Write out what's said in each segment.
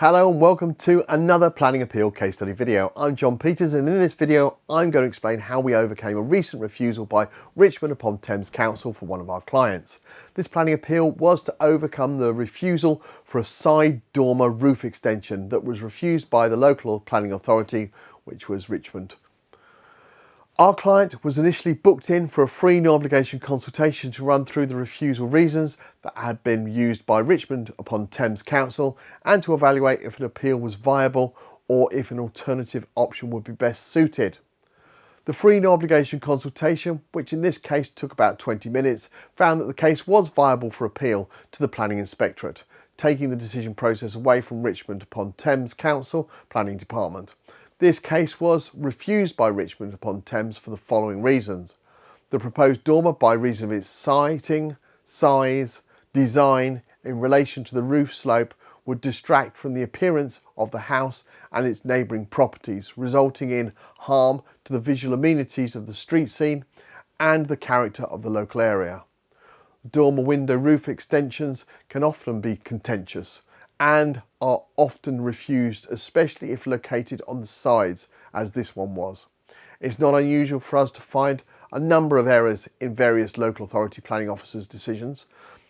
Hello and welcome to another planning appeal case study video. I'm John Peters, and in this video I'm going to explain how we overcame a recent refusal by Richmond upon Thames Council for one of our clients. This planning appeal was to overcome the refusal for a side dormer roof extension that was refused by the local planning authority, which was Richmond. Our client was initially booked in for a free no obligation consultation to run through the refusal reasons that had been used by Richmond upon Thames Council and to evaluate if an appeal was viable or if an alternative option would be best suited. The free no obligation consultation, which in this case took about 20 minutes, found that the case was viable for appeal to the Planning Inspectorate, taking the decision process away from Richmond upon Thames Council Planning Department. This case was refused by Richmond upon Thames for the following reasons. The proposed dormer, by reason of its siting, size, design in relation to the roof slope, would distract from the appearance of the house and its neighbouring properties, resulting in harm to the visual amenities of the street scene and the character of the local area. Dormer window roof extensions can often be contentious and are often refused, especially if located on the sides, as this one was. It's not unusual for us to find a number of errors in various local authority planning officers' decisions.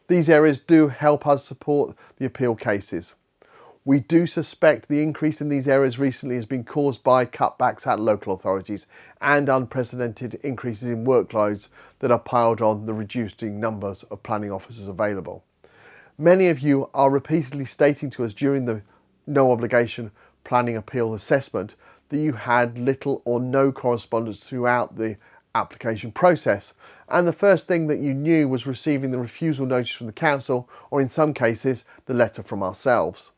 These errors do help us support the appeal cases. We do suspect the increase in these errors recently has been caused by cutbacks at local authorities and unprecedented increases in workloads that are piled on the reducing numbers of planning officers available. Many of you are repeatedly stating to us during the no obligation planning appeal assessment that you had little or no correspondence throughout the application process, and the first thing that you knew was receiving the refusal notice from the council, or in some cases the letter from ourselves.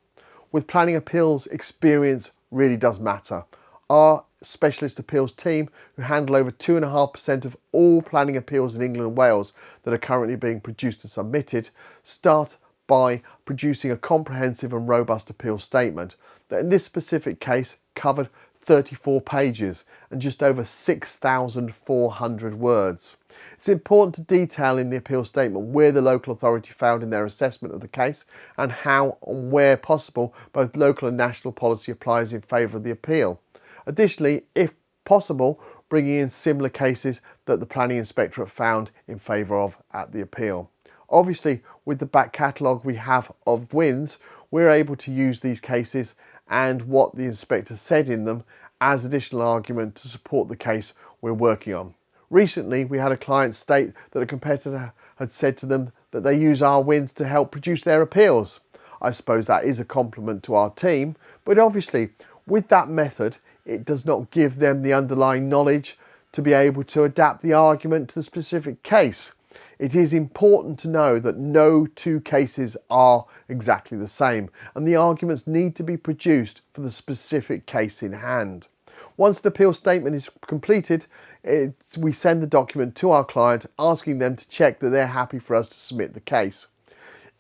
With planning appeals, experience really does matter. Our specialist appeals team, who handle over 2.5% of all planning appeals in England and Wales that are currently being produced and submitted, start by producing a comprehensive and robust appeal statement that in this specific case covered 34 pages and just over 6,400 words. It's important to detail in the appeal statement where the local authority failed in their assessment of the case and how and where possible both local and national policy applies in favour of the appeal. Additionally, if possible, bringing in similar cases that the Planning Inspectorate found in favour of at the appeal. Obviously, with the back catalogue we have of wins, we're able to use these cases and what the inspector said in them as additional argument to support the case we're working on. Recently, we had a client state that a competitor had said to them that they use our wins to help produce their appeals. I suppose that is a compliment to our team, but obviously with that method, it does not give them the underlying knowledge to be able to adapt the argument to the specific case. It is important to know that no two cases are exactly the same, and the arguments need to be produced for the specific case in hand. Once an appeal statement is completed, we send the document to our client, asking them to check that they're happy for us to submit the case.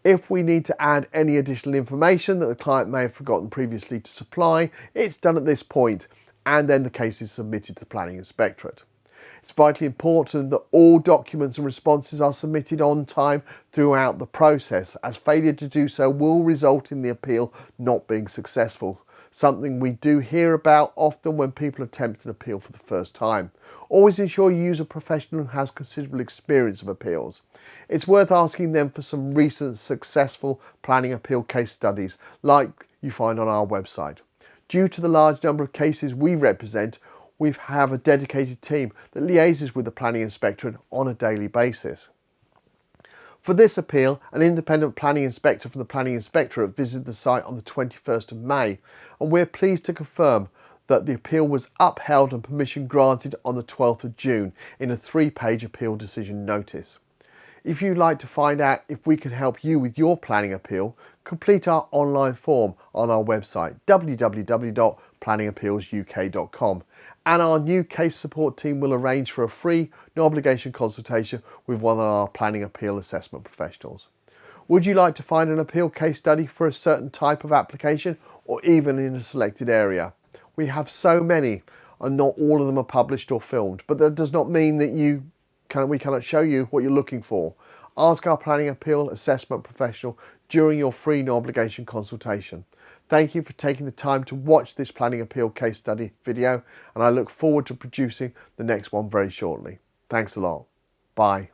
If we need to add any additional information that the client may have forgotten previously to supply, it's done at this point, and then the case is submitted to the Planning Inspectorate. It's vitally important that all documents and responses are submitted on time throughout the process, as failure to do so will result in the appeal not being successful, something we do hear about often when people attempt an appeal for the first time. Always ensure you use a professional who has considerable experience of appeals. It's worth asking them for some recent successful planning appeal case studies like you find on our website. Due to the large number of cases we represent, we have a dedicated team that liaises with the Planning Inspectorate on a daily basis. For this appeal, an independent planning inspector from the Planning Inspectorate visited the site on the 21st of May, and we're pleased to confirm that the appeal was upheld and permission granted on the 12th of June in a 3-page appeal decision notice. If you'd like to find out if we can help you with your planning appeal, complete our online form on our website www.planningappealsuk.com, and our new case support team will arrange for a free no obligation consultation with one of our planning appeal assessment professionals. Would you like to find an appeal case study for a certain type of application or even in a selected area? We have so many and not all of them are published or filmed, but that does not mean that we cannot show you what you're looking for. Ask our planning appeal assessment professional during your free no obligation consultation. Thank you for taking the time to watch this planning appeal case study video, and I look forward to producing the next one very shortly. Thanks a lot. Bye.